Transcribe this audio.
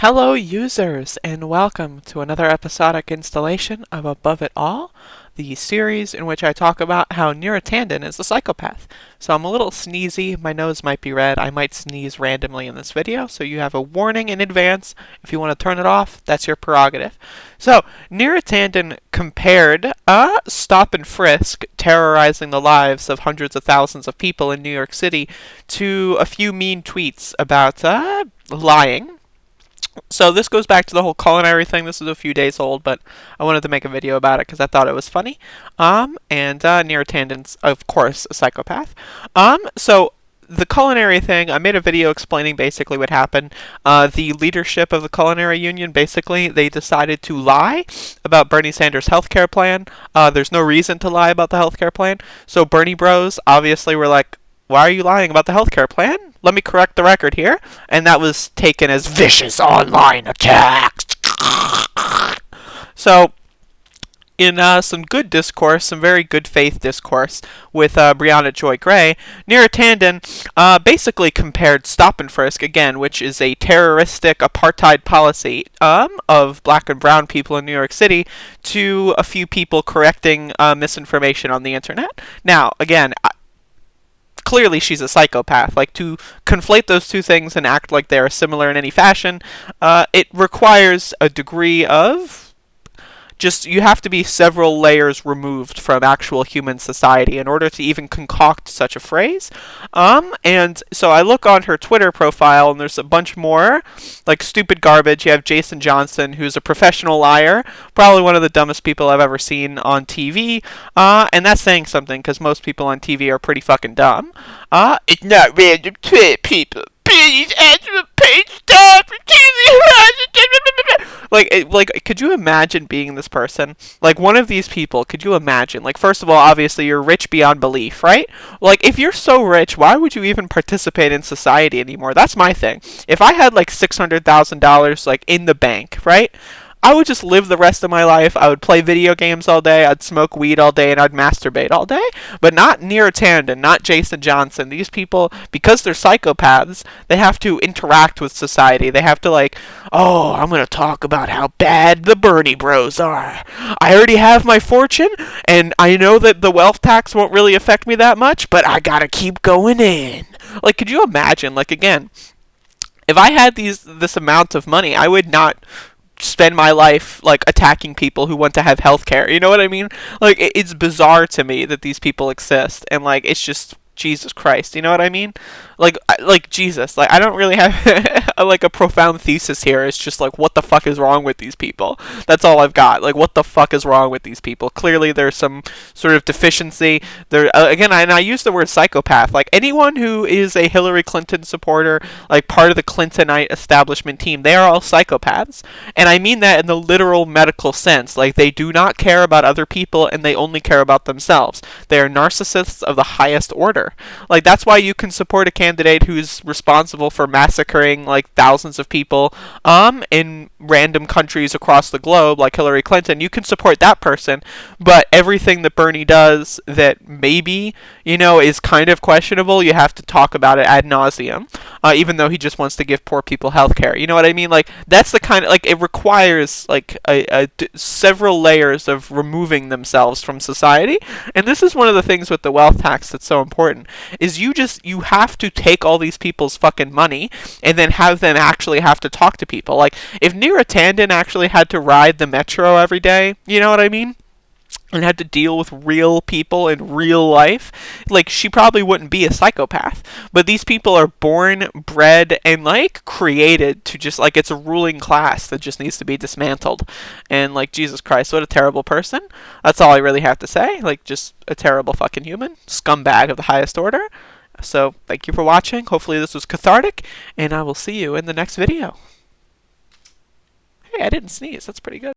Hello users, and welcome to another episodic installation of Above It All, the series in which I talk about how Neera Tanden is a psychopath. So I'm a little sneezy, my nose might be red, I might sneeze randomly in this video, so you have a warning in advance. If you want to turn it off, that's your prerogative. So, Neera Tanden compared Stop and Frisk terrorizing the lives of hundreds of thousands of people in New York City to a few mean tweets about lying. So this goes back to the whole culinary thing. This is a few days old, but I wanted to make a video about it because I thought it was funny. Neera Tanden's, of course, a psychopath. So the culinary thing, I made a video explaining basically what happened. The leadership of the culinary union, basically, they decided to lie about Bernie Sanders' healthcare plan. There's no reason to lie about the healthcare plan. So Bernie bros obviously were like, why are you lying about the healthcare plan? Let me correct the record here. And that was taken as vicious online attacks. So, in some good discourse, some very good faith discourse with Brianna Joy Gray, Neera Tanden basically compared Stop and Frisk, again, which is a terroristic apartheid policy of black and brown people in New York City, to a few people correcting misinformation on the internet. Now, again, clearly she's a psychopath. Like, to conflate those two things and act like they are similar in any fashion, it requires a degree of you have to be several layers removed from actual human society in order to even concoct such a phrase. And so I look on her Twitter profile, and there's a bunch more, like, stupid garbage. You have Jason Johnson, who's a professional liar, probably one of the dumbest people I've ever seen on TV, and that's saying something, because most people on TV are pretty fucking dumb. It's not random Twitter people. Please answer the page stop. Like, could you imagine being this person? Like, one of these people, could you imagine? Like, first of all, obviously, you're rich beyond belief, right? Like, if you're so rich, why would you even participate in society anymore? That's my thing. If I had, like, $600,000, like, in the bank, right? I would just live the rest of my life. I would play video games all day, I'd smoke weed all day, and I'd masturbate all day. But not Neera Tanden, not Jason Johnson. These people, because they're psychopaths, they have to interact with society. They have to, like, oh, I'm going to talk about how bad the Bernie bros are. I already have my fortune, and I know that the wealth tax won't really affect me that much, but I gotta keep going in. Like, could you imagine, like, again, if I had this amount of money, I would not spend my life, like, attacking people who want to have health care. You know what I mean? Like, it's bizarre to me that these people exist, and, like, it's just Jesus Christ. You know what I mean? Like Jesus. Like, I don't really have like a profound thesis here. It's just like, what the fuck is wrong with these people? That's all I've got. Like, what the fuck is wrong with these people? Clearly, there's some sort of deficiency. There again, and I use the word psychopath. Like, anyone who is a Hillary Clinton supporter, like part of the Clintonite establishment team, they are all psychopaths. And I mean that in the literal medical sense. Like, they do not care about other people, and they only care about themselves. They are narcissists of the highest order. Like, that's why you can support a candidate who's responsible for massacring, like, thousands of people in random countries across the globe, like Hillary Clinton. You can support that person, but everything that Bernie does that maybe, you know, is kind of questionable, you have to talk about it ad nauseum, even though he just wants to give poor people health care. You know what I mean? Like, that's the kind of, like, it requires, like, several layers of removing themselves from society. And this is one of the things with the wealth tax that's so important, is you have to take all these people's fucking money and then have them actually have to talk to people. Like, if Neera Tanden actually had to ride the metro every day, you know what I mean? And had to deal with real people in real life, like, she probably wouldn't be a psychopath. But these people are born, bred, and, like, created to just, like, it's a ruling class that just needs to be dismantled. And, like, Jesus Christ, what a terrible person. That's all I really have to say. Like, just a terrible fucking human. Scumbag of the highest order. So, thank you for watching. Hopefully this was cathartic, and I will see you in the next video. Hey, I didn't sneeze. That's pretty good.